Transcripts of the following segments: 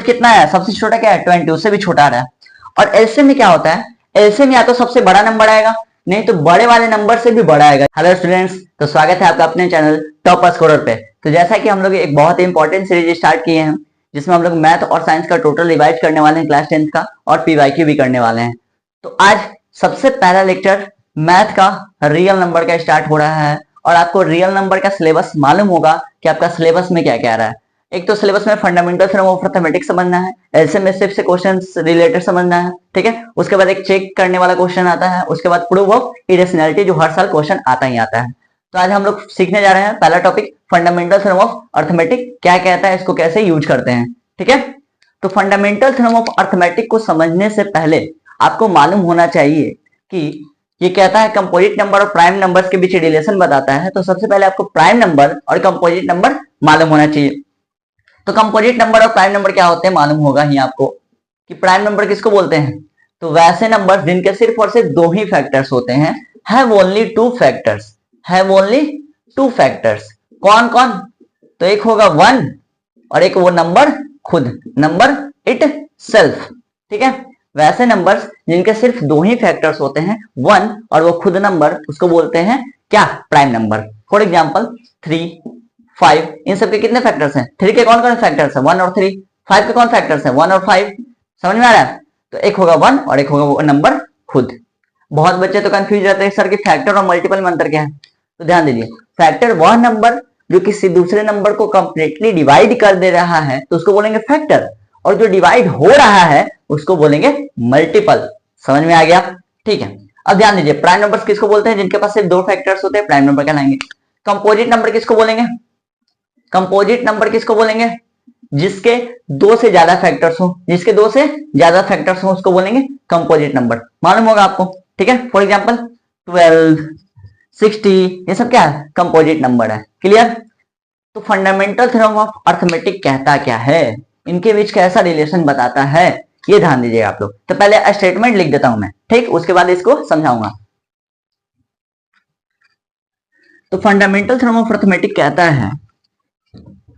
जब कितना है, सबसे छोटा क्या है 20, उससे भी छोटा आ रहा है। और एलसीएम में क्या होता है, एलसीएम या तो सबसे बड़ा नंबर आएगा, नहीं तो बड़े वाले नंबर से भी बड़ा आएगा। हेलो स्टूडेंट्स, तो स्वागत है आपका अपने चैनल टॉप स्कोरर पे। तो जैसा कि हम लोग एक बहुत ही इंपॉर्टेंट सीरीज स्टार्ट किए हैं, जिसमें हम लोग मैथ और साइंस का टोटल रिवाइज करने वाले हैं, क्लास 10th का, और पीवाईक्यू भी करने वाले हैं। तो आज सबसे पहला लेक्चर मैथ का रियल नंबर का स्टार्ट हो रहा है, और आपको रियल नंबर का सिलेबस मालूम होगा कि आपका सिलेबस में क्या क्या आ रहा है। एक तो सिलेबस में फंडामेंटल थ्योरम ऑफ अरिथमेटिक समझना है, एलसीएम एचसीएफ से क्वेश्चंस रिलेटेड समझना है, ठीक है। उसके बाद एक चेक करने वाला क्वेश्चन आता है, उसके बाद प्रूफ ऑफ इरेशनैलिटी, जो हर साल क्वेश्चन आता ही आता है। तो आज हम लोग सीखने जा रहे हैं पहला topic, fundamental theorem of arithmetic क्या कहता है, इसको कैसे यूज करते हैं, ठीक है। तो फंडामेंटल थ्योरम ऑफ अरिथमेटिक को समझने से पहले आपको मालूम होना चाहिए कि ये कहता है कंपोजिट नंबर और प्राइम नंबर्स के बीच रिलेशन बताता है। तो सबसे पहले आपको प्राइम नंबर और कंपोजिट नंबर मालूम होना चाहिए। तो कंपोजिट नंबर और प्राइम नंबर क्या होते हैं मालूम होगा ही आपको कि प्राइम नंबर किसको बोलते हैं। तो वैसे नंबर जिनके सिर्फ और सिर्फ दो ही फैक्टर्स होते हैं, have only two factors, have only two factors. कौन कौन? तो एक होगा 1 और एक वो नंबर खुद, नंबर इट सेल्फ, ठीक है। वैसे नंबर्स जिनके सिर्फ दो ही फैक्टर्स होते हैं, 1 और वो खुद नंबर, उसको बोलते हैं क्या, प्राइम नंबर। फॉर एग्जांपल 3, 5, इन सब के कितने फैक्टर्स हैं? 3 के कौन कौन फैक्टर्स हैं? 1 और 3। 5 के कौन फैक्टर्स हैं? 1 और 5। समझ में आ रहा है? तो एक होगा 1 और एक होगा वो नंबर खुद। बहुत बच्चे तो कंफ्यूज रहते हैं सर कि फैक्टर और मल्टीपल में अंतर क्या है। तो ध्यान दीजिए, फैक्टर वह नंबर जो किसी दूसरे नंबर को कंप्लीटली डिवाइड कर दे रहा है, तो उसको बोलेंगे फैक्टर, और जो डिवाइड हो रहा है उसको बोलेंगे मल्टीपल। समझ में आ गया? ठीक है। अब ध्यान दीजिए, प्राइम नंबर्स किसको बोलते हैं? जिनके पास सिर्फ दो फैक्टर्स होते हैं, प्राइम नंबर कहलाएंगे। कंपोजिट नंबर किसको बोलेंगे? कंपोजिट नंबर किसको बोलेंगे? जिसके दो से ज्यादा फैक्टर्स हो, जिसके दो से ज्यादा फैक्टर्स हो उसको बोलेंगे कंपोजिट नंबर। मालूम होगा आपको, ठीक है। फॉर एग्जांपल 12, 60, ये सब क्या है? कंपोजिट नंबर है। क्लियर? तो फंडामेंटल थ्योरम ऑफ अरिथमेटिक कहता क्या है, इनके बीच कैसा रिलेशन बताता है, ये ध्यान दीजिएगा आप लोग। तो पहले स्टेटमेंट लिख देता हूं मैं, ठीक, उसके बाद इसको समझाऊंगा। तो फंडामेंटल थ्योरम ऑफ अरिथमेटिक कहता है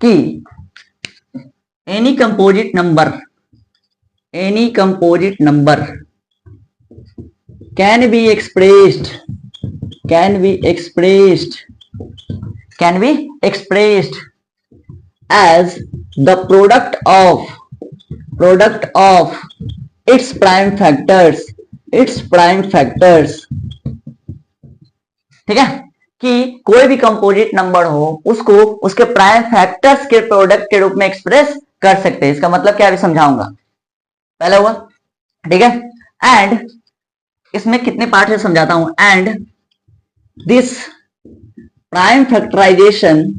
कि any composite number can be expressed as the product of its prime factors, ठीक है। कि कोई भी कंपोजिट नंबर हो उसको उसके प्राइम फैक्टर्स के प्रोडक्ट के रूप में एक्सप्रेस कर सकते हैं। इसका मतलब क्या, अभी समझाऊंगा। पहला हुआ, ठीक है। एंड इसमें कितने पार्ट से समझाता हूं। And this prime factorization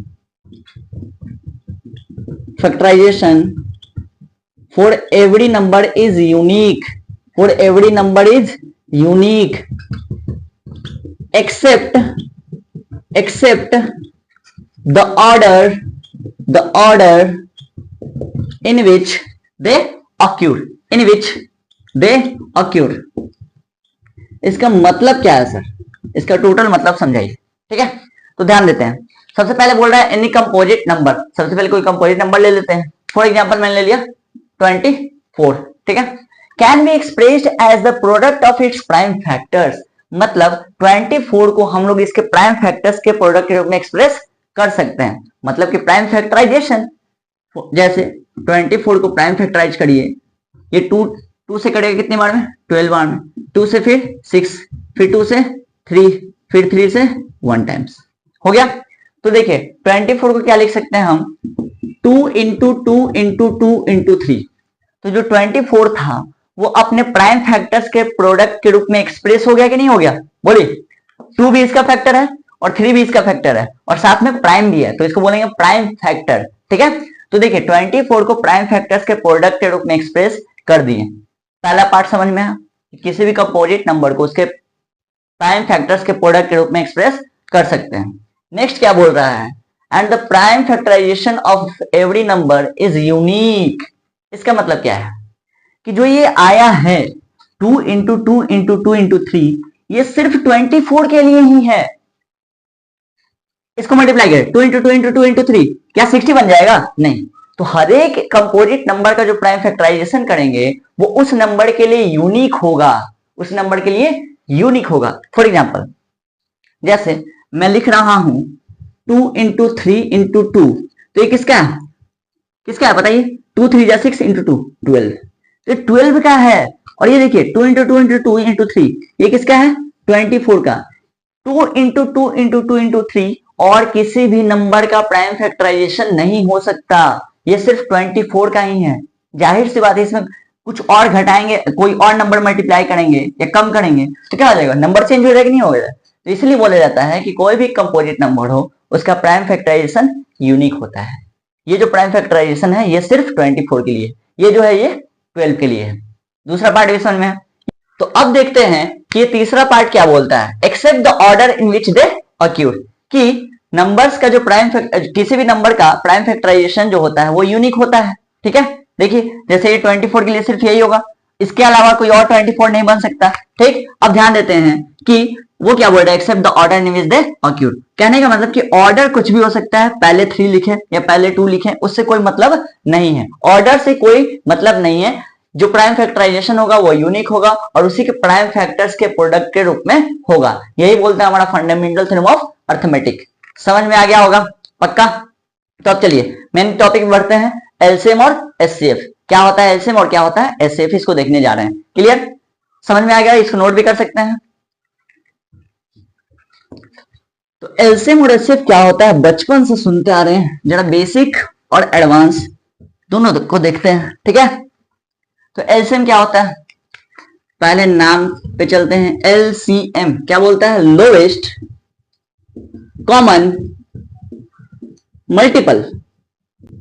for every number is unique, except the order in which they occur, इसका मतलब क्या है सर? इसका टोटल मतलब समझाइए, ठीक है। तो ध्यान देते हैं। सबसे पहले बोल रहा है एनी कंपोजिट नंबर। सबसे पहले कोई कंपोजिट नंबर ले लेते हैं। फॉर एग्जांपल मैंने ले लिया 24, ठीक है। Can be expressed as the product of its prime factors, मतलब 24 को हम लोग इसके प्राइम फैक्टर्स के प्रोडक्ट के रूप में एक्सप्रेस कर सकते हैं। मतलब कि प्राइम फैक्टराइजेशन, जैसे 24 को प्राइम फैक्टराइज करिए, ये 2 से करेगा कितने बार में? 12 बार में। 2 से फिर 6, फिर 2 से 3, फिर 3 से 1 टाइम्स, हो गया। तो देखिए 24 को क्या लिख सकते हैं हम? 2 into 2 into 2 into 3। तो जो 24 था वो अपने प्राइम फैक्टर्स के प्रोडक्ट के रूप में एक्सप्रेस हो गया कि नहीं हो गया? बोलिए। 2 भी इसका फैक्टर है और 3 भी इसका फैक्टर है और साथ में प्राइम भी है, तो इसको बोलेंगे प्राइम फैक्टर, ठीक है। तो देखिए 24 को प्राइम फैक्टर्स के प्रोडक्ट के रूप में एक्सप्रेस कर दिए। पहला पार्ट समझ में आया, किसी भी कंपोजिट नंबर को उसके प्राइम फैक्टर्स के प्रोडक्ट के रूप में एक्सप्रेस कर सकते हैं। नेक्स्ट क्या बोल रहा है? And the prime factorization of every number is unique. इसका मतलब क्या है कि जो ये आया है 2 into 2 into 2 into 3, ये सिर्फ 24 के लिए ही है। इसको मल्टीप्लाई करें 2 into 2 into 2 into 3, क्या 60 बन जाएगा? नहीं, तो हर एक कंपोजिट नंबर का जो प्राइम फैक्टराइजेशन करेंगे वो उस नंबर के लिए यूनिक होगा, उस नंबर के लिए यूनिक होगा। फॉर एग्जाम्पल जैसे मैं लिख रहा हूं 2 इंटू 3 इंटू 2, तो ये किसका है, किसका है बताइए? 2 3 जा 6 इंटू 2 12, तो 12 का है। और ये देखिए 2 इंटू 2 इंटू 2 इंटू 3, ये किसका है? 24 का। 2 इंटू 2 इंटू 2 इंटू 3 और किसी भी नंबर का प्राइम फैक्टराइजेशन नहीं हो सकता, ये सिर्फ 24 का ही है। जाहिर सी बात है, इसमें कुछ और घटाएंगे, कोई और नंबर मल्टीप्लाई करेंगे या कम करेंगे तो क्या हो जाएगा, नंबर चेंज हो जाएगा, नहीं होगा। तो इसलिए बोला जाता है कि कोई भी कंपोजिट नंबर हो उसका प्राइम फैक्टराइजेशन यूनिक होता है। ये जो प्राइम फैक्टराइजेशन है ये सिर्फ 24 के लिए, ये जो है ये 12 के लिए है। दूसरा पार्ट भी समझ में है। तो अब देखते हैं कि ये तीसरा पार्ट क्या बोलता है, except the order in which they occur, कि नंबर्स का जो किसी भी नंबर का प्राइम फैक्टराइजेशन जो होता है वो यूनिक होता है। ठीक है, देखिए जैसे ये 24 के लिए सिर्फ यही होगा, इसके अलावा कोई और 24 नहीं बन सकता। ठीक, अब ध्यान देते हैं कि वो क्या बोल रहा है, except the order in which they occur. कहने का मतलब कि ऑर्डर कुछ भी हो सकता है, पहले 3 लिखे या पहले 2 लिखे, उससे कोई मतलब नहीं है, ऑर्डर से कोई मतलब नहीं है। जो प्राइम फैक्टराइजेशन होगा वो यूनिक होगा और उसी के प्राइम फैक्टर्स के प्रोडक्ट के रूप में होगा। यही बोलता है हमारा फंडामेंटल थ्योरम ऑफ अर्थमेटिक। समझ में आ गया होगा पक्का? तो अब चलिए मेन टॉपिक में बढ़ते हैं, एलसीएम और एचसीएफ। क्या होता है एलसीएम और क्या होता है एचसीएफ, इसको देखने जा रहे हैं। क्लियर, समझ में आ गया? इसको नोट भी कर सकते हैं। तो एलसीएम और एचसीएफ क्या होता है, बचपन से सुनते आ रहे हैं, जरा बेसिक और एडवांस दोनों को देखते हैं। ठीक है, तो एलसीएम क्या होता है, पहले नाम पे चलते हैं। एलसीएम क्या बोलता है, लोएस्ट कॉमन मल्टीपल।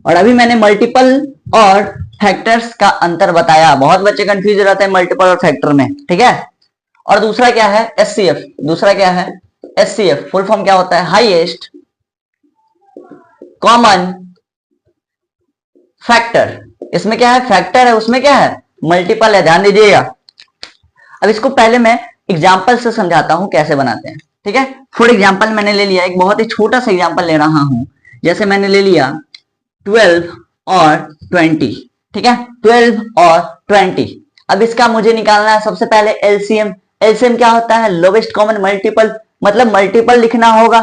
और अभी मैंने मल्टीपल और फैक्टर्स का अंतर बताया, बहुत बच्चे कंफ्यूज रहते हैं मल्टीपल और फैक्टर में। ठीक है, और दूसरा क्या है एचसीएफ, दूसरा क्या है एचसीएफ, फुल फॉर्म क्या होता है, हाईएस्ट कॉमन फैक्टर। इसमें क्या है, फैक्टर है, उसमें क्या है मल्टीपल है, ध्यान दीजिएगा। अब इसको पहले मैं एग्जांपल से समझाता हूं कैसे बनाते हैं। ठीक है, फॉर एग्जांपल मैंने ले लिया, एक बहुत ही छोटा सा एग्जांपल ले रहा हूं, जैसे मैंने ले लिया 12 और 20। ठीक है, 12 और 20। अब इसका मुझे निकालना है सबसे पहले एलसीएम। एलसीएम क्या होता है, लोवेस्ट कॉमन मल्टीपल, मतलब मल्टीपल लिखना होगा।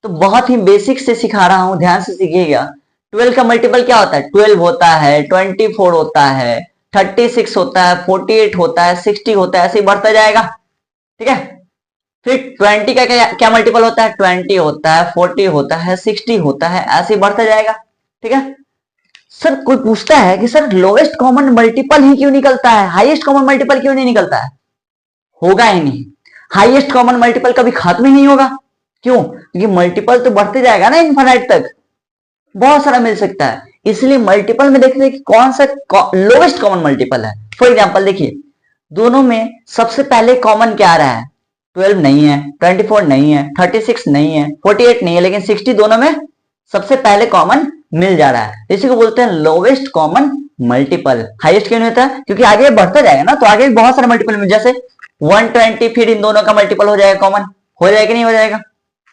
तो बहुत ही बेसिक से सिखा रहा हूं, ध्यान से सीखिएगा। 12 का मल्टीपल क्या होता है, 12 होता है, 24 होता है, 36 होता है, 48 होता है, 60 होता है, ऐसे ही बढ़ता जाएगा। ठीक है, फिर 20 का क्या मल्टीपल होता है, 20 होता है, 40 होता है, 60 होता है, ऐसे ही बढ़ता जाएगा। ठीक है, सर कोई पूछता है कि सर लोएस्ट कॉमन मल्टीपल ही क्यों निकलता है, हाईएस्ट कॉमन मल्टीपल क्यों नहीं निकलता है? होगा ही नहीं, हाईएस्ट कॉमन मल्टीपल कभी खत्म ही नहीं होगा। क्यों? क्योंकि मल्टीपल तो बढ़ते जाएगा ना इनफाइनाइट तक, बहुत सारा मिल सकता है। इसलिए मल्टीपल में देखते हैं कि कौन सा लोवेस्ट कॉमन मल्टीपल है। फॉर एग्जांपल देखिए, दोनों में सबसे पहले कॉमन क्या आ रहा है, 12 नहीं है, 24 नहीं है, 36 नहीं है, 48 नहीं है, लेकिन 60 दोनों में सबसे पहले कॉमन मिल जा रहा है। इसी को बोलते हैं लोवेस्ट कॉमन मल्टीपल। हाईएस्ट क्यों नहीं होता है, क्योंकि आगे बढ़ता जाएगा ना, तो आगे बहुत सारे मल्टीपल में, जैसे 120 फिर इन दोनों का मल्टीपल हो जाएगा, कॉमन हो जाएगा कि नहीं हो जाएगा।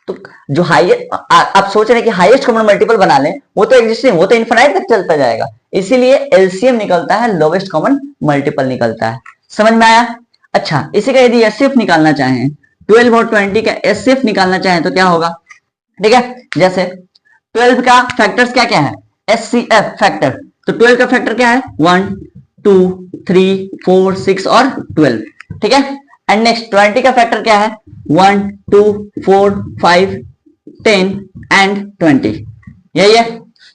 तो जो हाईएस्ट आप सोच रहे हैं कि हाईएस्ट कॉमन मल्टीपल बना लें, वो तो एग्जिस्टिंग, वो तो इनफिनाइट तक चलता जाएगा। इसीलिए एलसीएम निकलता है, लोवेस्ट कॉमन मल्टीपल निकलता है। समझ में आया? अच्छा, इसी का यदि एचसीएफ निकालना चाहें, 12 और 20 का एचसीएफ निकालना चाहें तो क्या होगा? ठीक है, जैसे 12 का फैक्टर्स क्या क्या है, एचसीएफ फैक्टर। तो 12 का फैक्टर क्या है, 1 2 3 4 6 और 12। ठीक है, एंड नेक्स्ट 20 का फैक्टर क्या है, 1 2 4 5 10 एंड 20। यही है,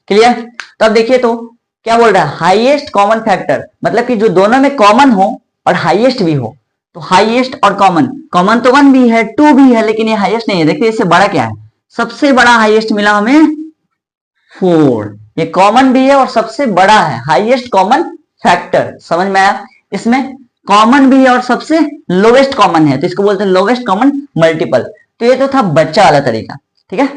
क्लियर? तो अब देखिए तो क्या बोल रहा है, हाईएस्ट कॉमन फैक्टर, मतलब कि जो दोनों में कॉमन हो और हाईएस्ट भी हो। तो हाईएस्ट और कॉमन, कॉमन तो 1 भी है, 2 भी है, लेकिन ये हाईएस्ट नहीं है। देखिए इससे बड़ा क्या है, सबसे बड़ा हाईएस्ट मिला हमें 4। ये कॉमन भी है और सबसे बड़ा है, हाईएस्ट कॉमन फैक्टर। समझ में आया? इसमें कॉमन भी है और सबसे लोवेस्ट कॉमन है, तो इसको बोलते हैं लोवेस्ट कॉमन मल्टीपल। तो ये तो था बच्चा वाला तरीका। ठीक है,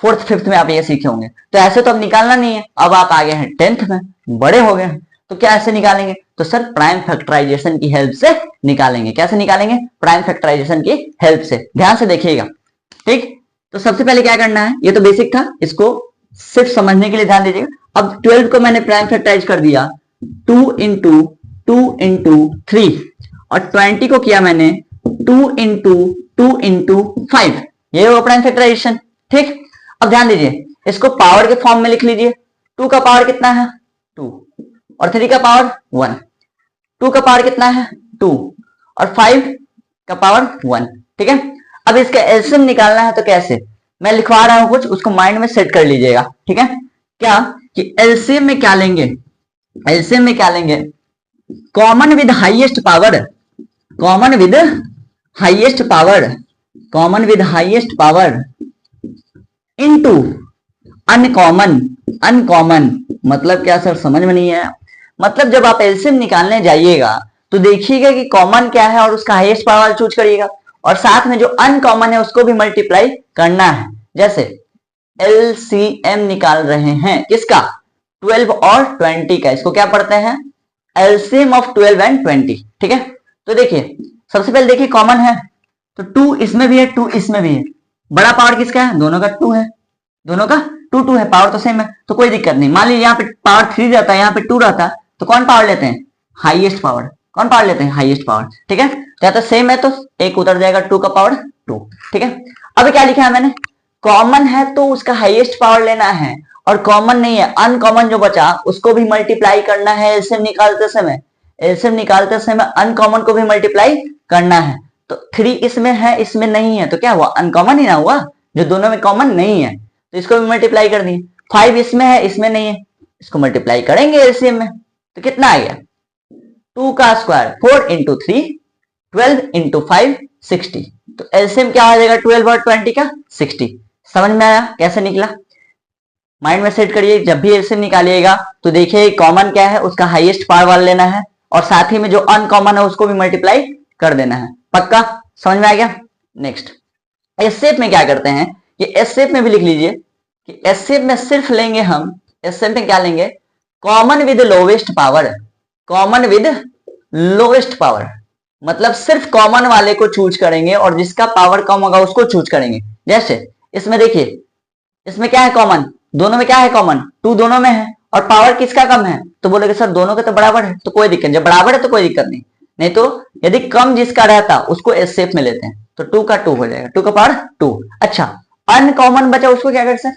4th 5th में आप ये सीखे होंगे। तो ऐसे तो अब निकालना नहीं है, अब आप आ गए हैं 10th में, बड़े हो गए हैं, तो क्या ऐसे निकालेंगे? तो सर प्राइम फैक्टराइजेशन की हेल्प से निकालेंगे। कैसे निकालेंगे? प्राइम फैक्टराइजेशन की हेल्प से। ध्यान से देखिएगा। ठीक, तो सबसे पहले क्या करना है, ये तो बेसिक था, इसको सिर्फ समझने के लिए ध्यान दीजिएगा। अब 12 को मैंने प्राइम फैक्टराइज कर दिया 2 इंटू 2 इंटू 3 और 20 को किया मैंने 2 इंटू 2 इंटू 5, ये होगा प्राइम फैक्टराइजेशन। ठीक, अब ध्यान दीजिए इसको पावर के फॉर्म में लिख लीजिए। 2 का पावर कितना है 2 और 3 का पावर 1, 2 का पावर कितना है 2 और 5 का पावर 1। ठीक है, अब इसका एलसीएम निकालना है तो कैसे, मैं लिखवा रहा हूं कुछ, उसको माइंड में सेट कर लीजिएगा। ठीक है, क्या कि एलसीएम में क्या लेंगे, एलसीएम में क्या लेंगे, common with highest power, common with highest power, common with highest power into uncommon, uncommon मतलब क्या सर समझ में नहीं आया, मतलब जब आप एलसीएम निकालने जाइएगा तो देखिएगा कि कॉमन क्या है और उसका हाईएस्ट पावर चूज करिएगा और साथ में जो अनकॉमन है उसको भी मल्टीप्लाई करना है। जैसे एलसीएम निकाल रहे हैं किसका 12 और 20 का, इसको क्या पढ़ते हैं एलसीएम ऑफ 12 एंड 20। ठीक है, तो देखिए सबसे पहले देखिए कॉमन है तो 2 इसमें भी है 2 इसमें भी है, बड़ा पावर किसका है दोनों का 2 है, दोनों का 2 2 है, पावर तो सेम है तो कोई दिक्कत नहीं। मान लीजिए यहाँ पे पावर 3 रहता है यहाँ पे 2 रहता तो कौन पावर लेते हैं हाईएस्ट पावर, कौन पावर लेते हैं हाईएस्ट पावर। ठीक है, तो या तो सेम है तो एक उतर जाएगा 2 का पावर 2। ठीक है, अब क्या लिखा है मैंने, कॉमन है तो उसका हाईएस्ट पावर लेना है और कॉमन नहीं है अनकॉमन जो बचा उसको भी मल्टीप्लाई करना है एलसीएम निकालते समय, एलसीएम निकालते समय अनकॉमन को भी मल्टीप्लाई करना है। तो 3 इसमें है इसमें नहीं है तो क्या हुआ अनकॉमन ही ना हुआ, जो दोनों में कॉमन नहीं है तो इसको भी मल्टीप्लाई कर दिए। 5 इसमें है इसमें नहीं है, इसको मल्टीप्लाई करेंगे एलसीएम में तो कितना आ गया 2 का स्क्वायर 4 इंटू 3 12 इंटू 5 60, तो एलसीएम क्या हो जाएगा 12 और 20 का 60। समझ में आया कैसे निकला, माइंड में सेट करिए जब भी एलसीएम निकालिएगा तो देखिए कॉमन क्या है उसका हाईएस्ट पावर वाला लेना है और साथ ही में जो अनकॉमन है उसको भी मल्टीप्लाई कर देना है। पक्का समझ में आ गया। नेक्स्ट एससेप में क्या करते हैं, ये एससेप में भी लिख लीजिए कि एससेप में सिर्फ लेंगे हम, एससेप में क्या लेंगे common with lowest power, common with lowest power मतलब सिर्फ कॉमन वाले को चूज करेंगे और जिसका पावर कम होगा उसको चूज करेंगे। जैसे इसमें देखिए इसमें क्या है कॉमन, दोनों में क्या है कॉमन 2 दोनों में है और पावर किसका कम है तो बोलोगे सर दोनों के तो बराबर है, तो कोई दिक्कत नहीं, जब बराबर है तो कोई दिक्कत नहीं, नहीं तो यदि कम जिसका रहता उसको एस शेप में लेते हैं तो 2 का 2 हो जाएगा 2 का पावर 2। अच्छा अनकॉमन बचा उसको क्या कर सर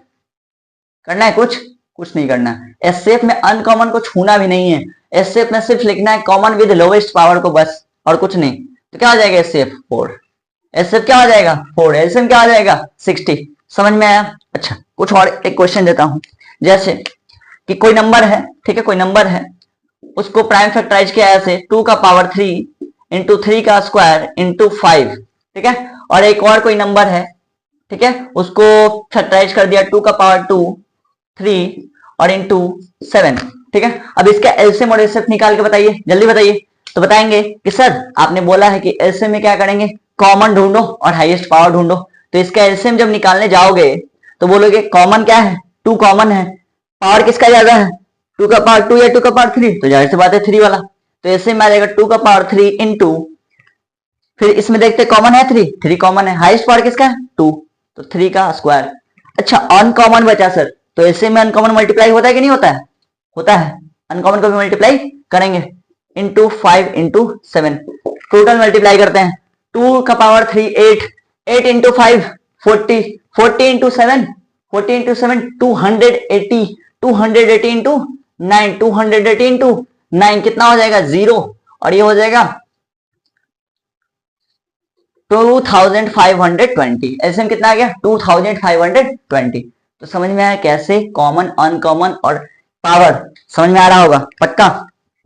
करना है, कुछ नहीं करना, एस शेप में अनकॉमन को छूना भी नहीं है, एस शेप में सिर्फ लिखना है कॉमन विद लोवेस्ट पावर को बस और कुछ नहीं। तो क्या हो जाएगा एस शेप 4, एस शेप क्या हो जाएगा 4, एलसीएम क्या हो जाएगा 60। समझ में आया। अच्छा कुछ और एक क्वेश्चन देता हूं, जैसे कि कोई नंबर है, ठीक है कोई नंबर है उसको प्राइम फैक्टराइज किया ऐसे 2 का पावर 3 इंटू 3 का स्क्वायर इंटू 5, ठीक है, और एक और कोई नंबर है, ठीक है उसको फैक्टराइज कर दिया 2 का पावर 2 3 और इंटू 7, ठीक है। अब इसका एलसीएम और एचसीएफ निकाल के बताइए, जल्दी बताइए। तो बताएंगे कि सर आपने बोला है कि एलसीएम में क्या करेंगे कॉमन ढूंढो और हाईएस्ट पावर ढूंढो, तो इसका एलसीएम जब निकालने जाओगे तो बोलोगे कॉमन क्या है 2 कॉमन है, पावर किसका ज्यादा है 2 का पावर 2 या 2 का पावर 3, तो जाहिर सी बात है 3 वाला, तो एलसीएम में आ जाएगा 2 का पावर 3 इंटू, फिर इसमें देखते कॉमन है 3 कॉमन है, हाईएस्ट पावर किसका है 2 तो 3 का स्क्वायर। अच्छा अनकॉमन बचा सर, तो एलसीएम में अनकॉमन मल्टीप्लाई होता है कि नहीं होता है, होता है, अनकॉमन को भी मल्टीप्लाई करेंगे इंटू 5 इंटू 7, टोटल मल्टीप्लाई करते हैं 2 का power 3 8, 8 into 5 40, 40 into 7 40 into 7 280, 280 into 9, 280 into 9 कितना हो जाएगा 0 और ये हो जाएगा 2520, एलसीएम कितना आ गया 2520। तो समझ में आया कैसे कॉमन अनकॉमन और पावर, समझ में आ रहा होगा पक्का,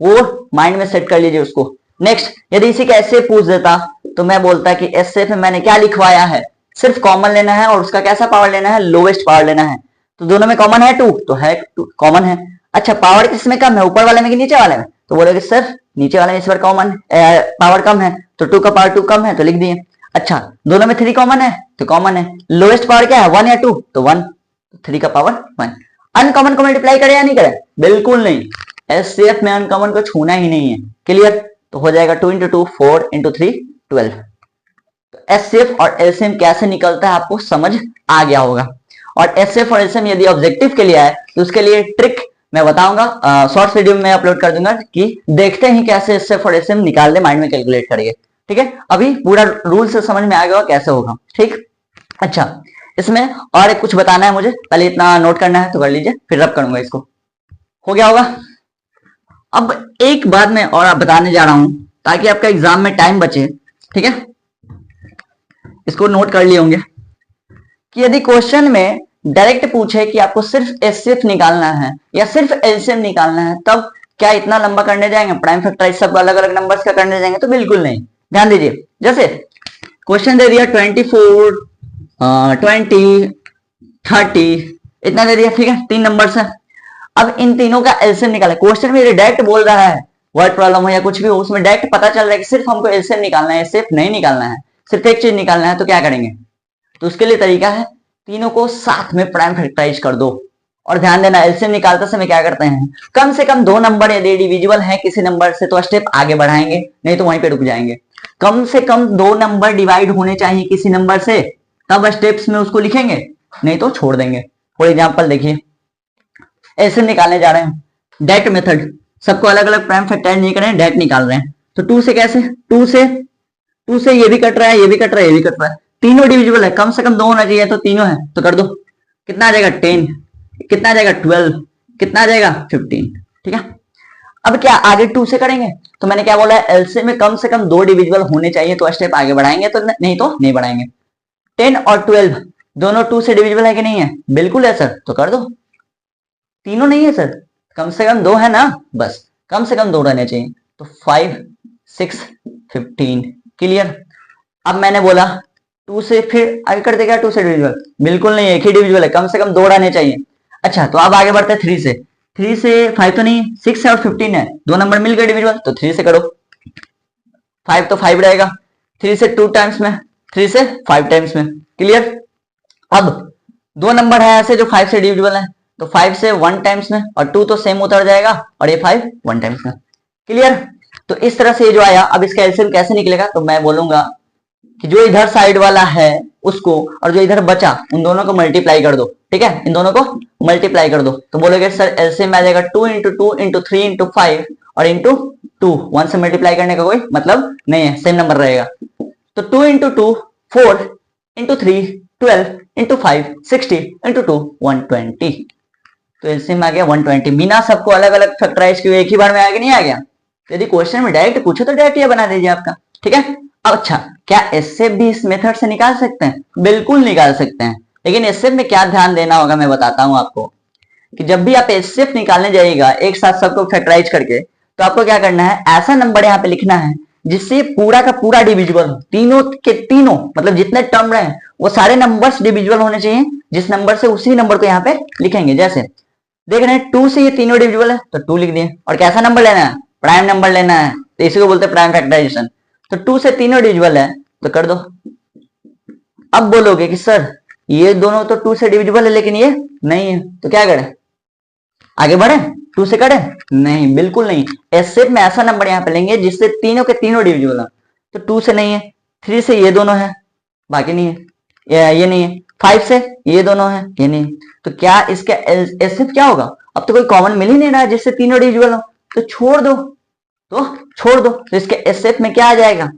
वो माइंड में सेट कर लीजिए उसको। नेक्स्ट यदि इसी का एसए पूछ देता तो मैं बोलता कि एसए में मैंने क्या लिखवाया है, सिर्फ कॉमन लेना है और उसका कैसा पावर लेना है लोवेस्ट पावर लेना है, तो दोनों में कॉमन है 2 तो है कॉमन है। अच्छा पावर किसमें कम है ऊपर वाले में कि नीचे वाले में, तो बोलोगे सर नीचे वाले में इस बार कॉमन पावर कम है तो 2 का पावर 2 कम है तो लिख दिए। अच्छा दोनों में 3 कॉमन है तो कॉमन है, लोवेस्ट पावर क्या है 1 या 2 तो 1, 3 का पावर 1। अनकॉमन को मल्टीप्लाई करे या नहीं करे, बिल्कुल नहीं, एचसीएफ में अनकॉमन को छूना ही नहीं है, क्लियर। तो हो जाएगा 2 इंटू 2 4 इंटू 3 12। तो एचसीएफ और एलसीएम कैसे निकलता है आपको समझ आ गया होगा। और एचसीएफ और एलसीएम यदि ऑब्जेक्टिव के लिए आए तो उसके लिए ट्रिक मैं बताऊंगा, शॉर्ट्स वीडियो में अपलोड कर दूंगा कि देखते हैं कैसे एसएफ और एसएम निकाल दे, माइंड में कैलकुलेट करिए। ठीक है, अभी पूरा रूल से समझ में आ गया कैसे होगा। ठीक, अच्छा इसमें और एक कुछ बताना है मुझे, पहले इतना नोट करना है तो कर लीजिए, फिर रब करूंगा इसको। हो गया होगा। अब एक बात मैं और बताने जा रहा हूं ताकि आपका एग्जाम में टाइम बचे। ठीक है, इसको नोट कर लिए होंगे कि यदि क्वेश्चन में डायरेक्ट पूछे कि आपको सिर्फ एचसीएफ निकालना है या सिर्फ एलसीएम निकालना है, तब क्या इतना लंबा करने जाएंगे, प्राइम फैक्टराइज सब अलग अलग नंबर्स का करने जाएंगे? तो बिल्कुल नहीं। ध्यान दीजिए, जैसे क्वेश्चन दे दिया 24, 20, 30 इतना दे दिया। ठीक है, 3 नंबर्स है। अब इन तीनों का एलसीएम निकाला। क्वेश्चन में डायरेक्ट बोल रहा है, वर्ड प्रॉब्लम हो या कुछ भी हो, उसमें डायरेक्ट पता चल रहा है कि सिर्फ हमको एलसीएम निकालना है, सिर्फ नहीं निकालना है, सिर्फ एक चीज निकालना है, तो क्या करेंगे? तो उसके लिए तरीका है, तीनों को साथ में प्राइम फैक्टराइज कर दो। और ध्यान देना, एलसीएम निकालते समय क्या करते हैं, कम से कम 2 नंबर यदि डिविजिबल है किसी नंबर से तो स्टेप आगे बढ़ाएंगे, नहीं तो वहीं पे रुक जाएंगे। कम से कम 2 नंबर डिवाइड होने चाहिए किसी नंबर से, तब स्टेप्स में उसको लिखेंगे, नहीं तो छोड़ देंगे। फॉर एग्जाम्पल देखिए, एलसीएम निकालने जा रहे हैं, डायरेक्ट मेथड, सबको अलग अलग प्राइम फैक्टराइज नहीं करें, डायरेक्ट निकाल रहे हैं। तो 2 से कैसे, 2 से ये भी कट रहा है, ये भी कट रहा है, ये भी कट रहा है, तीनों डिविजिबल है, कम से कम 2 होना चाहिए, तो तीनों है तो कर दो। कितना आ जाएगा? 10। कितना आ जाएगा? 12। कितना आ जाएगा? 15। ठीक है, अब क्या आगे 2 से करेंगे? तो मैंने क्या बोला है, एलसीएम में कम से कम 2 डिविजिबल होने चाहिए तो स्टेप आगे बढ़ाएंगे, तो नहीं तो नहीं बढ़ाएंगे। 10 और 12 दोनों 2 से डिविजिबल है कि नहीं है? बिल्कुल है सर, तो कर दो। तीनों नहीं है सर, कम से कम 2 है ना, बस कम से कम 2 रहने चाहिए, तो 5, 6, 15। क्लियर। अब मैंने बोला 2 से फिर आगे कर देगा, 2 से डिविजिबल? बिल्कुल नहीं, एक ही डिविजिबल है, कम से कम 2 रहने चाहिए। अच्छा, तो अब आगे बढ़ते हैं 3 से। 3 से 5 तो नहीं, 6 है और 15 है, 2 नंबर मिल गए डिविजिबल, तो 3 से करो। 5 तो 5 रहेगा, 3 से 2 टाइम्स में, 3 से 5 टाइम्स में। क्लियर। अब 2 नंबर है ऐसे जो 5 से डिविजिबल है, तो 5 से 1 टाइम्स में, और 2 तो सेम उतर जाएगा, और ये 5 1 टाइम्स में। क्लियर। तो इस तरह से ये जो आया, अब इसका एलसीएम कैसे निकलेगा? तो मैं बोलूंगा कि जो इधर साइड वाला है उसको और जो इधर बचा उन दोनों को मल्टीप्लाई कर दो। ठीक है, इन दोनों को मल्टीप्लाई कर दो, तो बोलोगे सर एलसीएम आ जाएगा 2 × 2 × 3 × 5 और इंटू 2। 1 से मल्टीप्लाई करने का कोई मतलब नहीं है, सेम नंबर रहेगा। तो 2 × 2 4 × 3 12 × 5 60 × 2 120। तो एलसीएम आ गया 120, बिना सबको अलग अलग फैक्टराइज किए एक ही बार में आ गया, नहीं आ गया? यदि क्वेश्चन में डायरेक्ट पूछे तो डायरेक्ट ये बना दीजिए आपका। ठीक है। अच्छा, क्या एसएफ भी इस मेथड से निकाल सकते हैं? बिल्कुल निकाल सकते हैं, लेकिन एसएफ में क्या ध्यान देना होगा मैं बताता हूं आपको, कि जब भी आप एसएफ निकालने जाइएगा एक साथ सबको फैक्टराइज करके, तो आपको क्या करना है, ऐसा नंबर यहाँ पे लिखना है जिससे पूरा का पूरा डिविजिबल हो, तीनों के तीनों, मतलब जितने टर्म रहे वो सारे नंबर्स डिविजिबल होने चाहिए, जिस नंबर से उसी नंबर को यहाँ पे लिखेंगे। जैसे देख रहे हैं 2 से ये तीनों डिविजिबल है तो 2 लिख दिए, और कैसा नंबर लेना है, प्राइम नंबर लेना है, तो इसी को बोलते हैं प्राइम फैक्टराइजेशन। तो 2 से तीनों डिविजिबल है तो कर दो। अब बोलोगे कि सर ये दोनों तो 2 से डिविजिबल है लेकिन ये नहीं है, तो क्या करें, आगे बढ़े 2 से करें? नहीं, बिल्कुल नहीं। एसएफ में ऐसा नंबर यहाँ पे लेंगे जिससे तीनों के तीनों डिविजिबल है। तो 2 से नहीं है, 3 से ये दोनों है, बाकी नहीं है, ये नहीं है, 5 से ये दोनों है, ये नहीं। तो क्या इसका एसएफ क्या होगा? अब तो कोई कॉमन मिल ही नहीं रहा है जिससे तीनों डिविजिबल हो, तो छोड़ दो, तो इसके एसएफ में क्या आ जाएगा,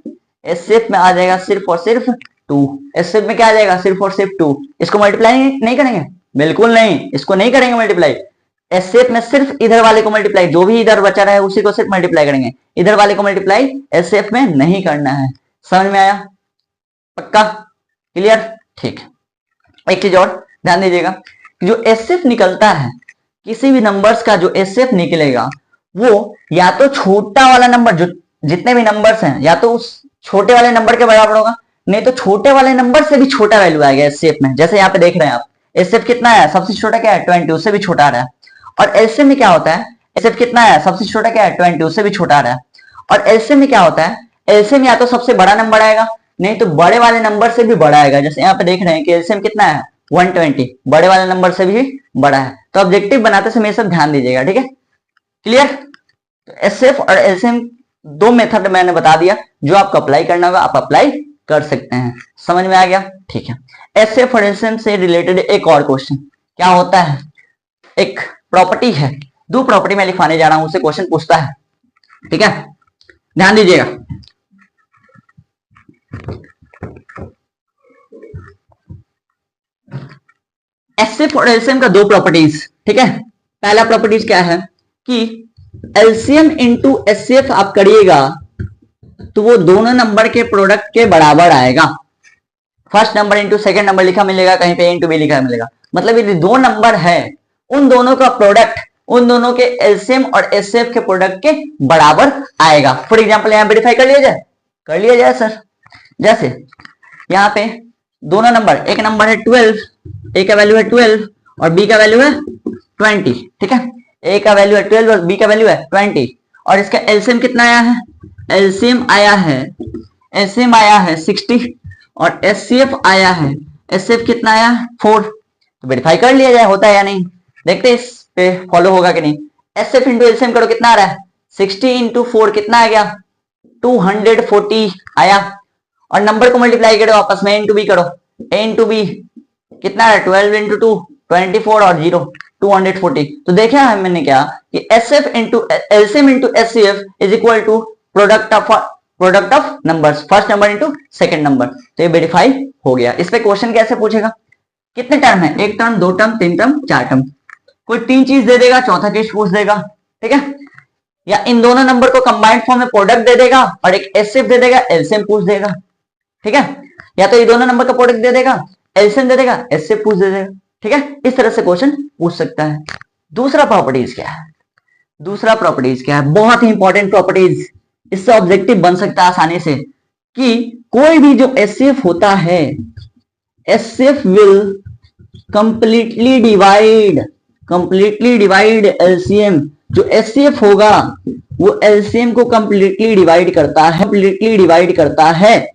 एसएफ में आ जाएगा सिर्फ और सिर्फ 2। एसएफ में क्या आ जाएगा, सिर्फ और सिर्फ 2। इसको मल्टीप्लाई नहीं करेंगे? बिल्कुल नहीं, इसको नहीं करेंगे मल्टीप्लाई। एसएफ में सिर्फ इधर वाले को मल्टीप्लाई, जो भी इधर बचा रहा है उसी को सिर्फ मल्टीप्लाई करेंगे, इधर वाले को मल्टीप्लाई एसएफ में नहीं करना है। समझ में आया? पक्का? क्लियर? ठीक। एक चीज और ध्यान दीजिएगा, जो एसएफ निकलता है, किसी भी नंबर्स का जो एसएफ निकलेगा वो या तो छोटा वाला नंबर, जो जितने भी नंबर्स हैं, या तो उस छोटे वाले नंबर के बराबर होगा, नहीं तो छोटे वाले नंबर से भी छोटा वैल्यू आएगा एसएफ में। जैसे यहाँ पे देख रहे हैं आप, एसएफ कितना है, सबसे छोटा क्या है 20, उससे भी छोटा आ रहा है। और एलसीएम में क्या होता है, एसएफ कितना है, सबसे छोटा क्या है 20, उससे भी छोटा आ रहा है। और एलसीएम में क्या होता है, एलसीएम या तो सबसे बड़ा नंबर आएगा, नहीं तो बड़े वाले नंबर से भी बड़ा आएगा। जैसे यहाँ पे देख रहे हैं कि एलसीएम कितना है 120, बड़े वाले नंबर से भी बड़ा है। तो ऑब्जेक्टिव बनाते समय सब ध्यान दीजिएगा। ठीक है, क्लियर? तो एसएफ और एलसीएम 2 मेथड मैंने बता दिया, जो आपको अप्लाई करना होगा आप अप्लाई कर सकते हैं। समझ में आ गया? ठीक है। एसएफ और एलसीएम से रिलेटेड एक और क्वेश्चन क्या होता है, एक प्रॉपर्टी है दो प्रॉपर्टी मैं लिखवाने जा रहा हूं, उससे क्वेश्चन पूछता है, ठीक है, ध्यान दीजिएगा। एचसीएफ और एलसीएम का दो प्रॉपर्टीज, ठीक है। पहला प्रॉपर्टीज क्या है कि एलसीएम इंटू एचसीएफ आप करिएगा तो वो दोनों नंबर के प्रोडक्ट के बराबर आएगा। First number into second number लिखा मिलेगा, कहीं पे इंटू बी लिखा मिलेगा, मतलब ये दो नंबर है, उन दोनों का प्रोडक्ट उन दोनों के एलसीएम और एचसीएफ के प्रोडक्ट के बराबर आएगा। फॉर एग्जांपल यहां वेरीफाई कर लिया जाए सर। जैसे यहाँ पे दोनों नंबर, एक नंबर है 12, ए का वैल्यू है 12 और बी का वैल्यू है 20, ठीक है। ए का वैल्यू है 12 और बी का वैल्यू है 20, और इसका एलसीएम कितना आया है, एलसीएम आया है 60 और एचसीएफ आया है, एचसीएफ कितना आया 4। तो वेरीफाई कर लिया जाए होता है या नहीं, देखते हैं इस पे फॉलो होगा कि नहीं। एचसीएफ इंटू एलसीएम करो, कितना आ रहा है 60 इंटू 4 कितना आ गया 240 आया, और नंबर को मल्टीप्लाई करो आपस में, इंटू बी करो, ए इंटू बी कितना है 12 इंटू 2 24 और 0 240। तो देखा है मैंने क्या कि HCF into LCM into HCF is equal to product of numbers, first number into second number. तो ये वेरीफाई हो गया। इस पे क्वेश्चन कैसे पूछेगा, कितने टर्म है, एक टर्म, दो टर्म, तीन टर्म, चार टर्म, कोई तीन चीज दे देगा, चौथा चीज पूछ देगा, ठीक है, या इन दोनों नंबर को कंबाइंड फॉर्म में प्रोडक्ट दे देगा और एक एचसीएफ दे देगा, एलसीएम पूछ देगा, ठीक है, या तो ये दोनों नंबर का प्रोडक्ट दे देगा, एलसीएम दे देगा, एचसीएफ पूछ दे देगा, ठीक है। इस तरह से क्वेश्चन पूछ सकता है। दूसरा प्रॉपर्टीज क्या है, बहुत ही इंपॉर्टेंट प्रॉपर्टीज, इससे ऑब्जेक्टिव बन सकता है आसानी से, कि कोई भी जो एचसीएफ होता है, HCF will completely divide LCM. जो एचसीएफ होगा वो एलसीएम को कंप्लीटली डिवाइड करता है,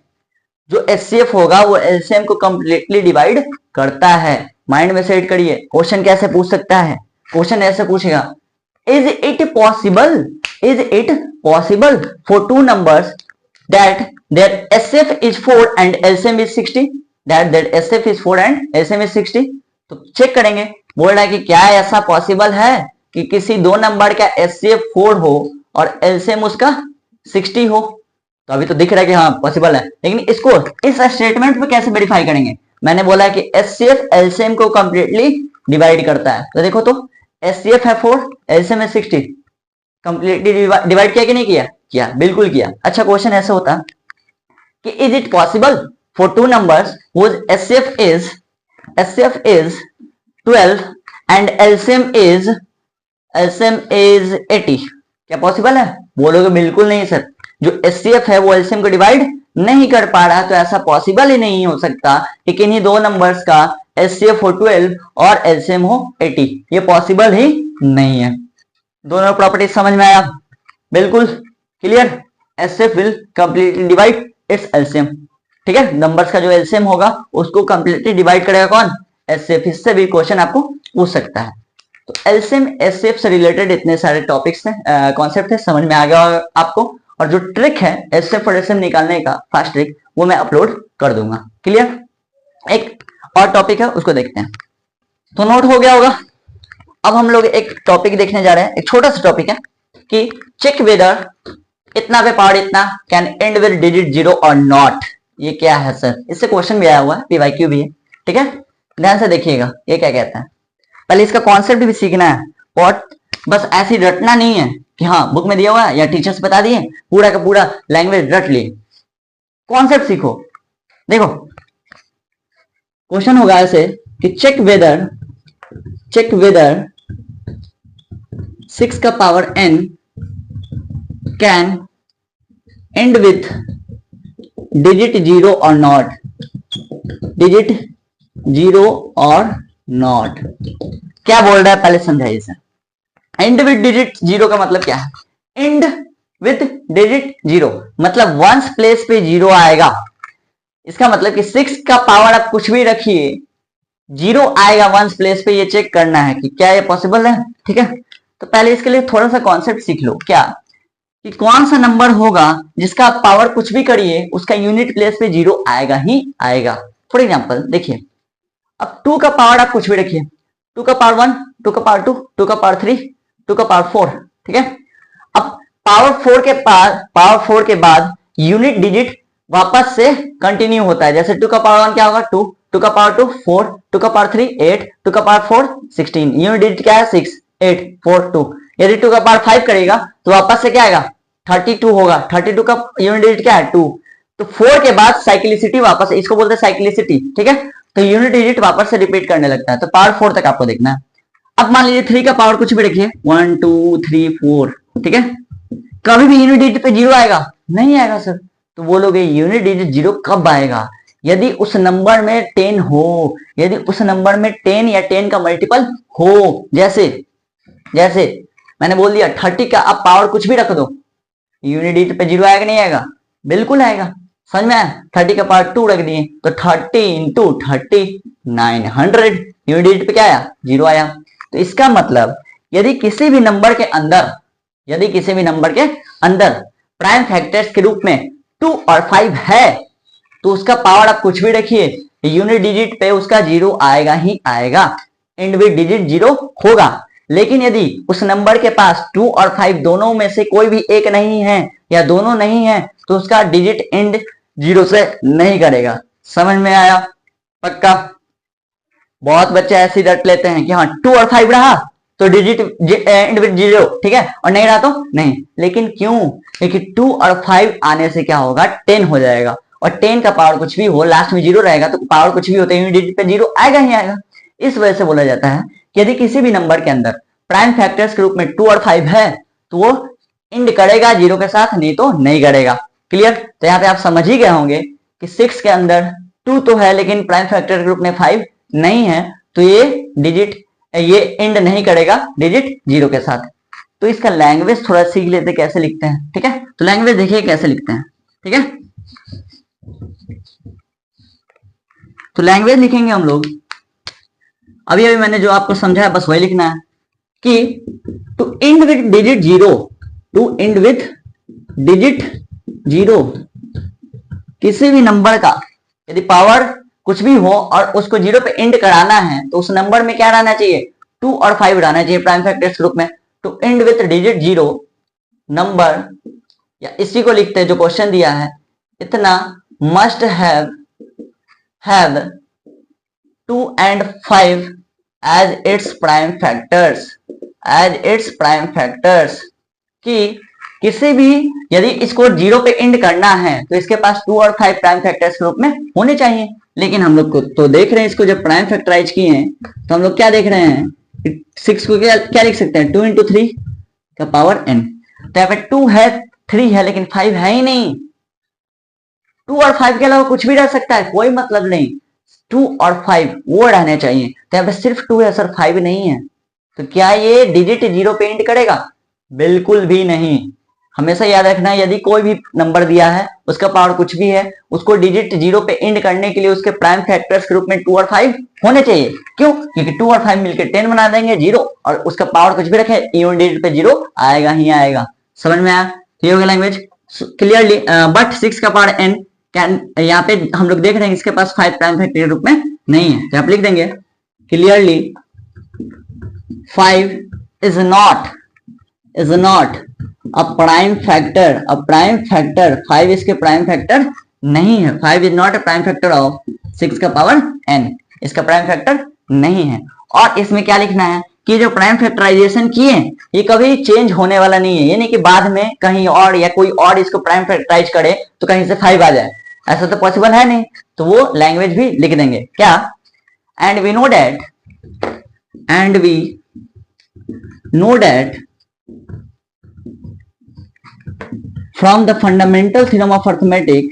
जो एचसीएफ होगा वो एलसीएम को कंप्लीटली डिवाइड करता है। माइंड में सेट करिए, क्वेश्चन कैसे पूछ सकता है, क्वेश्चन ऐसे पूछेगा, is it possible for two numbers that their HCF is 4 and LCM is 60, that HCF is 4 and LCM is 60। तो चेक करेंगे, बोल रहा है कि क्या ऐसा पॉसिबल है कि किसी दो नंबर का एचसीएफ 4 हो और एलसीएम उसका 60 हो। तो अभी तो दिख रहा है कि हाँ पॉसिबल है, लेकिन इसको इस स्टेटमेंट में कैसे वेरीफाई करेंगे। मैंने बोला है कि एचसीएफ एलसीएम को कंप्लीटली डिवाइड करता है, तो देखो तो एचसीएफ है 4, एलसीएम है 60, कंप्लीटली डिवाइड किया कि नहीं किया, बिल्कुल किया। अच्छा, क्वेश्चन ऐसा होता कि is it possible for two numbers whose HCF is 12 and LCM is 80, क्या पॉसिबल है? बोलोगे बिल्कुल नहीं सर, जो एचसीएफ है वो एलसीएम को डिवाइड नहीं कर पा रहा, तो ऐसा पॉसिबल ही नहीं हो सकता कि किन्हीं दो नंबर्स का एचसीएफ हो 12 और एलसीएम हो 80, ये पॉसिबल ही नहीं है। दोनों प्रॉपर्टी समझ में आया, बिल्कुल clear. HCF will completely divide it's LCM, ठीक है, नंबर्स का जो एलसीएम होगा उसको कंप्लीटली डिवाइड करेगा कौन, एचसीएफ। इससे भी क्वेश्चन आपको पूछ सकता है। तो एलसीएम एचसीएफ से रिलेटेड इतने सारे टॉपिक्स हैं, कॉन्सेप्ट है, समझ में आ गया आपको। और जो ट्रिक है एचसीएफ और एलसीएम निकालने का, फास्ट ट्रिक, वो मैं अपलोड कर दूंगा, क्लियर। एक और टॉपिक है, उसको देखते हैं। तो नोट हो गया होगा। अब हम लोग एक टॉपिक देखने जा रहे हैं, एक छोटा सा टॉपिक है कि चेक वेदर इतना पे पावर इतना कैन एंड विद डिजिट 0 और नॉट। ये क्या है सर? इससे क्वेश्चन भी आया हुआ है, पीवाईक्यू भी है, ठीक है, ध्यान से देखिएगा ये क्या कहता है। पहले इसका कॉन्सेप्ट भी सीखना है, और बस ऐसे रटना नहीं है कि हाँ बुक में दिया हुआ है या टीचर्स बता दिए, पूरा का पूरा लैंग्वेज रट लिए। कॉन्सेप्ट सीखो। देखो क्वेश्चन होगा ऐसे कि चेक वेदर 6 का power n can and with digit 0 और नॉट, डिजिट 0 और नॉट। क्या बोल रहा है पहले समझाइए सर। एंड विथ डिजिट 0 का मतलब क्या है? एंड विथ डिजिट 0 मतलब वंस प्लेस पे 0 आएगा। इसका मतलब कि 6 का पावर आप कुछ भी रखिए, 0 आएगा वंस प्लेस पे, ये चेक करना है कि क्या ये पॉसिबल है, ठीक है। तो पहले इसके लिए थोड़ा सा कॉन्सेप्ट सीख लो, क्या कि कौन सा नंबर होगा जिसका आप पावर कुछ भी करिए उसका यूनिट प्लेस पे 0 आएगा ही आएगा। फॉर एग्जांपल देखिए, अब 2 का पावर आप कुछ भी रखिए, 2 का पावर 1, 2 का पावर 2, 2 का पावर 3, टू का पावर 4, ठीक है। अब पावर 4 के बाद यूनिट डिजिट वापस से कंटिन्यू होता है। जैसे 2 का पावर 1 क्या होगा 2, 2 का पावर 2 4, 2 का पावर 3 8, 2 का पावर 4 16, यूनिट डिजिट क्या है 6 8 4 2। यदि 2 का पावर 5 करेगा तो वापस से क्या आएगा 32 होगा। 32 का यूनिट डिजिट क्या है 2। तो 4 के बाद साइक्लिसिटी वापस, इसको बोलते हैं साइक्लिसिटी, ठीक है। तो यूनिट डिजिट वापस से रिपीट करने लगता है। तो पावर 4 तक आपको देखना है। अब मान लीजिए 3 का पावर कुछ भी रखिए 1 2 3 4, ठीक है। कभी भी यूनिट डिजिट पे 0 आएगा नहीं आएगा सर। तो बोलोगे यूनिट डिजिट 0 कब आएगा, यदि उस नंबर में 10 हो, यदि उस नंबर में 10 या 10 का मल्टीपल हो। जैसे जैसे मैंने बोल दिया 30 का आप पावर कुछ भी रख दो, यूनिट डिजिट पे 0 आएगा नहीं आएगा, बिल्कुल आएगा। समझ में आया। 30 का पावर 2 रख दिए तो 30 इंटू 30 900, यूनिट डिजिट पे क्या आया 0 आया। तो इसका मतलब यदि किसी भी नंबर के अंदर, यदि किसी भी नंबर के अंदर प्राइम फैक्टर्स के रूप में 2 और 5 है तो उसका पावर आप कुछ भी रखिए, यूनिट डिजिट पे उसका 0 आएगा ही आएगा, एंड विद डिजिट 0 होगा। लेकिन यदि उस नंबर के पास 2 और 5 दोनों में से कोई भी एक नहीं है या दोनों नहीं है तो उसका डिजिट एंड 0 से नहीं करेगा। समझ में आया पक्का। बहुत बच्चे ऐसे रट लेते हैं कि हाँ 2 और 5 रहा तो डिजिट एंड विद 0, ठीक है, और नहीं रहा तो नहीं। लेकिन क्यों, क्योंकि 2 और 5 आने से क्या होगा 10 हो जाएगा, और 10 का पावर कुछ भी हो लास्ट में 0 रहेगा तो पावर कुछ भी होता है यूनिट डिजिट पे 0 आएगा ही आएगा। इस वजह से बोला जाता है कि यदि किसी भी नंबर के अंदर प्राइम फैक्टर्स के रूप में 2 और 5 है तो वो एंड करेगा 0 के साथ, नहीं तो नहीं करेगा। क्लियर। तो यहाँ पे आप समझ ही गए होंगे कि 6 के अंदर 2 तो है लेकिन प्राइम फैक्टर के रूप में 5 नहीं है, तो ये एंड नहीं करेगा डिजिट 0 के साथ। तो इसका लैंग्वेज थोड़ा सीख लेते कैसे लिखते हैं, ठीक है। तो लैंग्वेज देखिए कैसे लिखते हैं, ठीक है। तो लैंग्वेज लिखेंगे हम लोग, अभी अभी मैंने जो आपको समझाया बस वही लिखना है कि to end with digit 0, to end with digit 0 किसी भी नंबर का यदि पावर कुछ भी हो और उसको 0 पे एंड कराना है तो उस नंबर में क्या रहना चाहिए 2 और 5 रहना चाहिए प्राइम फैक्टर्स ग्रुप में। To end with digit 0 number, या इसी को लिखते हैं जो क्वेश्चन दिया है, इतना must have 2 and 5 as its prime factors, कि किसी भी यदि इसको 0 पे एंड करना है तो इसके पास 2 और 5 प्राइम फैक्टर्स के रूप में होने चाहिए। लेकिन हम लोग को तो देख रहे हैं इसको जब प्राइम फैक्टराइज किए हैं तो हम लोग क्या देख रहे हैं 6 को क्या लिख सकते हैं 2 into 3 का पावर n। तो यहाँ पे 2 है 3 है लेकिन 5 है ही नहीं। 2 और 5 के अलावा कुछ भी रह सकता है, कोई मतलब नहीं, 2 और 5 वो रहने चाहिए। तो यहाँ पे सिर्फ 2 है सर 5 नहीं है। तो क्या ये डिजिट 0 पे एंड करेगा, बिल्कुल भी नहीं। हमेशा याद रखना है यदि कोई भी नंबर दिया है उसका पावर कुछ भी है उसको डिजिट 0 पे एंड करने के लिए उसके प्राइम फैक्टर्स के रूप में 2 और 5 होने चाहिए। क्यों, क्योंकि 2 और 5 मिलकर 10 बना देंगे 0, और उसका पावर कुछ भी रखे यूनिट डिजिट पे 0 आएगा ही आएगा। समझ में आया। ये हो गया लैंग्वेज क्लियरली। बट 6 का पावर n कैन, यहाँ पे हम लोग देख रहे हैं इसके पास 5 प्राइम फैक्टर के रूप में नहीं है, तो आप लिख देंगे clearly 5 is not a prime factor, 5 इसके प्राइम फैक्टर नहीं है। 5 is not a prime factor of 6 का पावर n, इसका प्राइम फैक्टर नहीं है। और इसमें क्या लिखना है कि जो प्राइम फैक्टराइजेशन किए ये कभी चेंज होने वाला नहीं है, ये नहीं कि बाद में कहीं और या कोई और इसको प्राइम फैक्टराइज करे तो कहीं से 5 आ जाए, ऐसा तो पॉसिबल है नहीं। तो वो लैंग्वेज भी लिख देंगे क्या, and we know that from the fundamental theorem of arithmetic,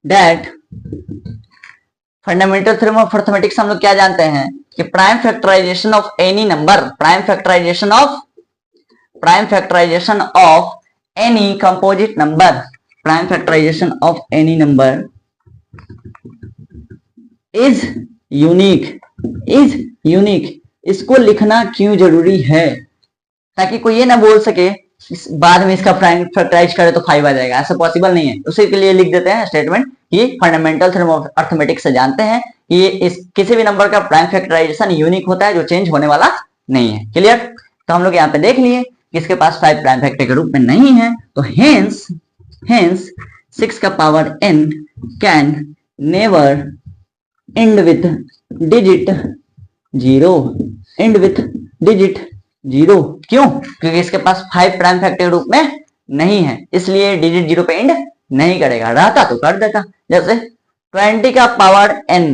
that fundamental theorem of arithmetics हम लोग क्या जानते हैं कि prime factorization of any number, prime factorization of any composite number, prime factorization of any number is unique. इसको लिखना क्यों जरूरी है, ताकि कोई ये ना बोल सके बाद में इसका प्राइम फैक्टराइज करे तो 5 आ जाएगा, ऐसा पॉसिबल नहीं है। उसी के लिए लिख देते हैं स्टेटमेंट कि फंडामेंटल थ्योरम ऑफ अर्थमेटिक्स से जानते हैं कि ये इस किसी भी नंबर का प्राइम फैक्टराइजेशन यूनिक होता है जो चेंज होने वाला नहीं है। क्लियर? तो हम लोग यहाँ पे देख लिए कि इसके पास 5 प्राइम फैक्टर के रूप में नहीं है, तो हेंस 6 का power n can never and with digit 0, and with digit 0। क्यों? क्योंकि इसके पास 5 प्राइम फैक्टर के रूप में नहीं है, इसलिए डिजिट 0 पे एंड नहीं करेगा। रहता तो कर देता, जैसे 20 का पावर n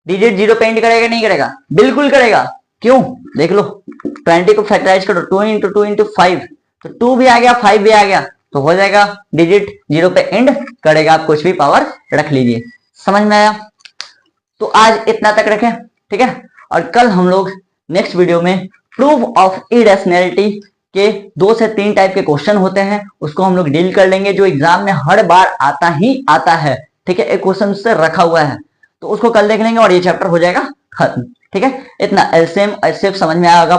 डिजिट 0 पे एंड करेगा नहीं करेगा? बिल्कुल करेगा। क्यों? देख लो, 20 को फैक्टराइज करो, 2 into 2 into 5, तो 2 भी आ गया 5 भी आ गया, तो हो जाएगा डिजिट 0 पे एंड करेगा। आप कुछ भी पावर रख लीजिए। समझ में आया? तो आज इतना तक रखें, ठीक है। और कल हम लोग नेक्स्ट वीडियो में प्रूफ ऑफ इरेशनैलिटी के 2 से 3 टाइप के क्वेश्चन होते हैं, उसको हम लोग डील कर लेंगे, जो एग्जाम में हर बार आता ही आता है, ठीक है। एक क्वेश्चन से रखा हुआ है, तो उसको कल देख लेंगे और ये चैप्टर हो जाएगा खत्म, ठीक है। इतना एलसीएम एचसीएफ समझ में आएगा।